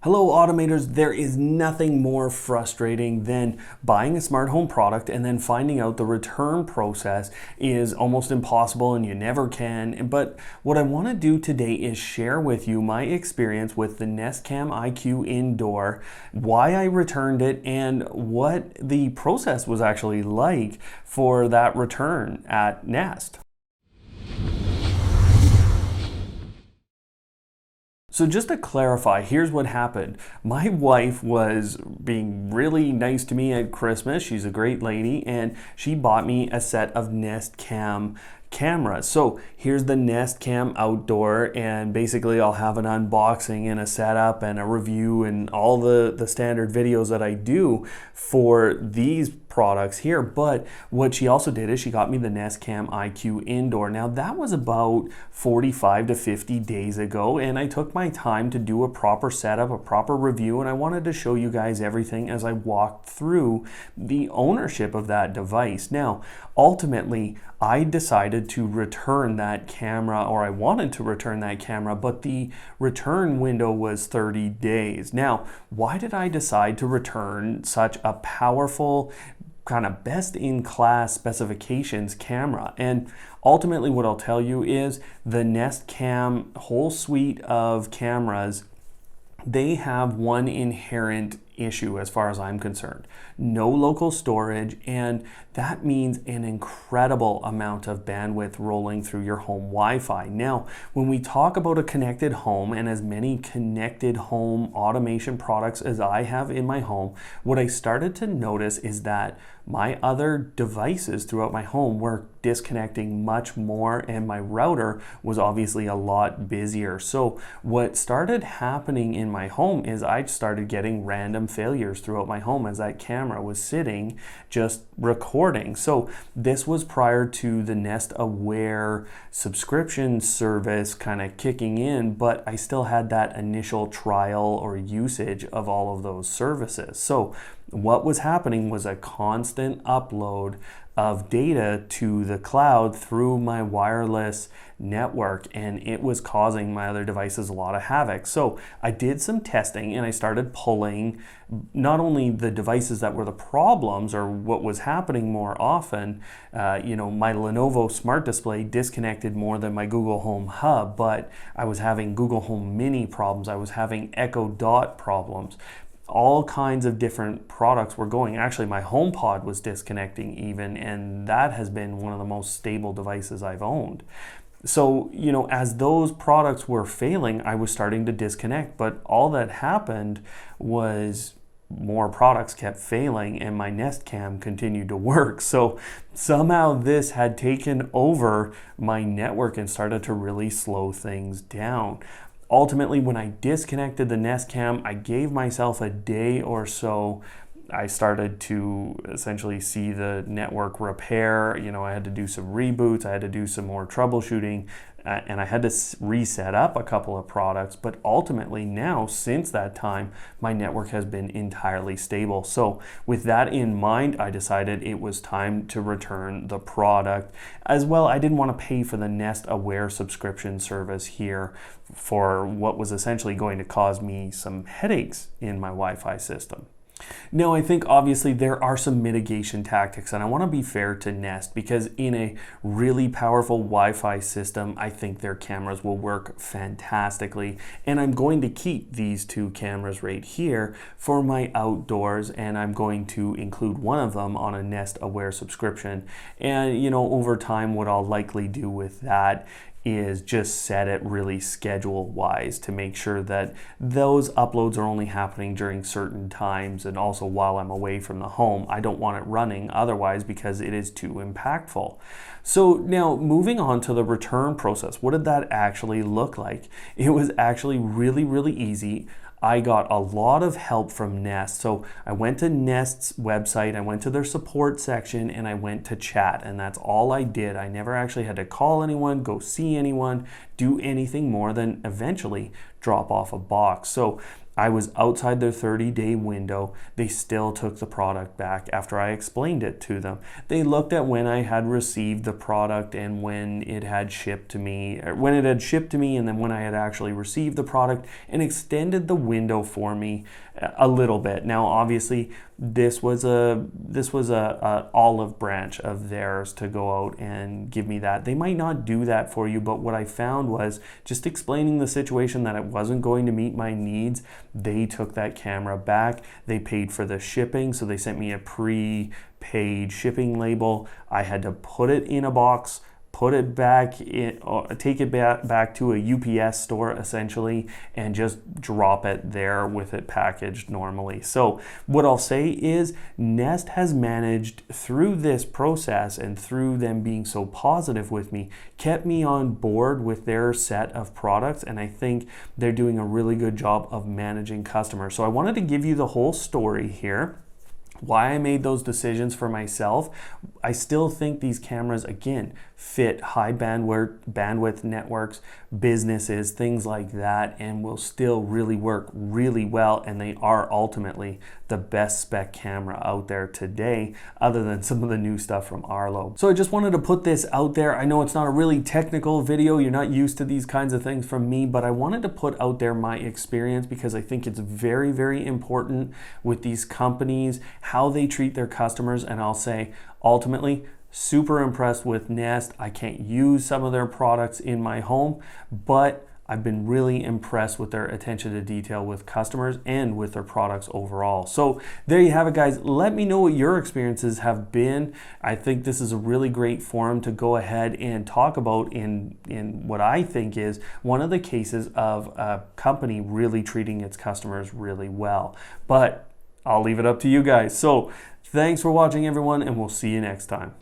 Hello automators, there is nothing more frustrating than buying a smart home product and then finding out the return process is almost impossible and you never can. But what I want to do today is share with you my experience with the Nest Cam IQ Indoor, why I returned it, and what the process was actually like for that return at Nest. So just to clarify, here's what happened. My wife was being really nice to me at Christmas. She's a great lady, and she bought me a set of Nest Cam cameras. So here's the Nest Cam Outdoor, and basically I'll have an unboxing and a setup and a review and all the standard videos that I do for these products here. But what she also did is she got me the Nest Cam IQ Indoor. Now that was about 45 to 50 days ago, and I took my time to do a proper setup, a proper review, and I wanted to show you guys everything as I walked through the ownership of that device. Now, ultimately, I decided to return that camera, or I wanted to return that camera, but the return window was 30 days. Now, why did I decide to return such a powerful, kind of best-in-class specifications camera? And ultimately what I'll tell you is the Nest Cam whole suite of cameras, they have one inherent issue as far as I'm concerned. No local storage, and that means an incredible amount of bandwidth rolling through your home Wi-Fi. Now, when we talk about a connected home and as many connected home automation products as I have in my home, what I started to notice is that my other devices throughout my home were disconnecting much more, and my router was obviously a lot busier. So what started happening in my home is I started getting random failures throughout my home as that camera was sitting just recording. So this was prior to the Nest Aware subscription service kind of kicking in, but I still had that initial trial or usage of all of those services. So what was happening was a constant upload of data to the cloud through my wireless network, and it was causing my other devices a lot of havoc. So I did some testing and I started pulling not only the devices that were the problems or what was happening more often. My Lenovo Smart Display disconnected more than my Google Home Hub, but I was having Google Home Mini problems. I was having Echo Dot problems. All kinds of different products were going. Actually, my HomePod was disconnecting even, and that has been one of the most stable devices I've owned. So, as those products were failing, I was starting to disconnect, but all that happened was more products kept failing and my Nest Cam continued to work. So somehow this had taken over my network and started to really slow things down. Ultimately, when I disconnected the Nest Cam, I gave myself a day or so. I started to essentially see the network repair. I had to do some reboots, I had to do some more troubleshooting, and I had to reset up a couple of products. But ultimately now, since that time, my network has been entirely stable. So with that in mind, I decided it was time to return the product. As well, I didn't want to pay for the Nest Aware subscription service here for what was essentially going to cause me some headaches in my Wi-Fi system. Now, I think obviously there are some mitigation tactics, and I want to be fair to Nest because in a really powerful Wi-Fi system, I think their cameras will work fantastically. And I'm going to keep these two cameras right here for my outdoors, and I'm going to include one of them on a Nest Aware subscription. And over time, what I'll likely do with that is just set it really schedule wise to make sure that those uploads are only happening during certain times, and also while I'm away from the home. I don't want it running otherwise because it is too impactful. So now moving on to the return process, what did that actually look like? It was actually really, really easy. I got a lot of help from Nest. So I went to Nest's website, I went to their support section, and I went to chat, and that's all I did. I never actually had to call anyone, go see anyone, do anything more than eventually drop off a box. So I was outside their 30-day window. They still took the product back after I explained it to them. They looked at when I had received the product and when it had shipped to me, or when it had shipped to me, and then when I had actually received the product, and extended the window for me a little bit. Now, obviously, this was a olive branch of theirs to go out and give me that. They might not do that for you, but what I found was just explaining the situation that it wasn't going to meet my needs. They took that camera back. They paid for the shipping, so they sent me a pre-paid shipping label. I had to put it in a box, put it back in, take it back to a UPS store essentially, and just drop it there with it packaged normally. So what I'll say is Nest has managed through this process, and through them being so positive with me, kept me on board with their set of products, and I think they're doing a really good job of managing customers. So I wanted to give you the whole story here, why I made those decisions for myself. I still think these cameras, again, fit high bandwidth networks, businesses, things like that, and will still really work really well, and they are ultimately the best spec camera out there today, other than some of the new stuff from Arlo. So I just wanted to put this out there. I know it's not a really technical video, you're not used to these kinds of things from me, but I wanted to put out there my experience because I think it's very, very important with these companies, how they treat their customers. And I'll say, ultimately, super impressed with Nest. I can't use some of their products in my home, but I've been really impressed with their attention to detail with customers and with their products overall. So there you have it, guys. Let me know what your experiences have been. I think this is a really great forum to go ahead and talk about in what I think is one of the cases of a company really treating its customers really well. But I'll leave it up to you guys. So thanks for watching, everyone, and we'll see you next time.